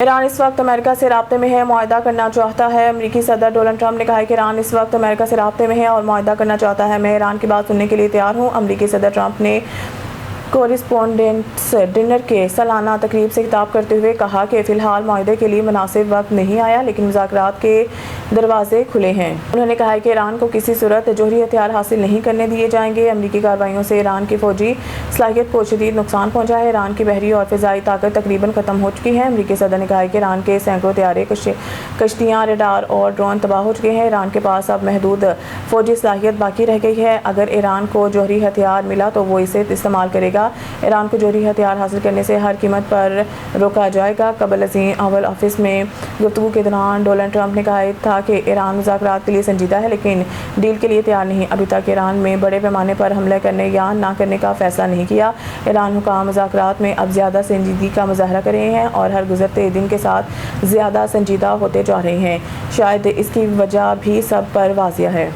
ایران اس وقت امریکہ سے رابطے میں ہے، معاہدہ کرنا چاہتا ہے۔ امریکی صدر ڈونلڈ ٹرمپ نے کہا ہے کہ ایران اس وقت امریکہ سے رابطے میں ہے اور معاہدہ کرنا چاہتا ہے۔ میں ایران کی بات سننے کے لیے تیار ہوں۔ امریکی صدر ٹرمپ نے کورسپونڈنٹس ڈنر کے سالانہ تقریب سے خطاب کرتے ہوئے کہا کہ فی الحال معاہدے کے لیے مناسب وقت نہیں آیا، لیکن مذاکرات کے دروازے کھلے ہیں۔ انہوں نے کہا کہ ایران کو کسی صورت جوہری ہتھیار حاصل نہیں کرنے دیے جائیں گے۔ امریکی کارروائیوں سے ایران کی فوجی صلاحیت کو شدید نقصان پہنچا ہے۔ ایران کی بحری اور فضائی طاقت تقریباً ختم ہو چکی ہے۔ امریکی صدر نے کہا کہ ایران کے سینکڑوں طیارے، کشتیاں، ریڈار اور ڈرون تباہ ہو چکے ہیں۔ ایران کے پاس اب محدود فوجی صلاحیت باقی رہ گئی ہے۔ اگر ایران کو جوہری ہتھیار ملا تو وہ اسے استعمال کرے گا۔ ایران کو جوہری ہتھیار حاصل کرنے سے ہر قیمت پر روکا جائے گا۔ قبل ازیں اوول آفس میں گفتگو کے دوران ڈونلڈ ٹرمپ نے کہا تھا کہ ایران مذاکرات کے لیے سنجیدہ ہے لیکن ڈیل کے لیے تیار نہیں۔ ابھی تک ایران میں بڑے پیمانے پر حملہ کرنے یا نہ کرنے کا فیصلہ نہیں کیا۔ ایران حکام مذاکرات میں اب زیادہ سنجیدگی کا مظاہرہ کر رہے ہیں اور ہر گزرتے دن کے ساتھ زیادہ سنجیدہ ہوتے جا رہے ہیں۔ شاید اس کی وجہ بھی سب پر واضح ہے۔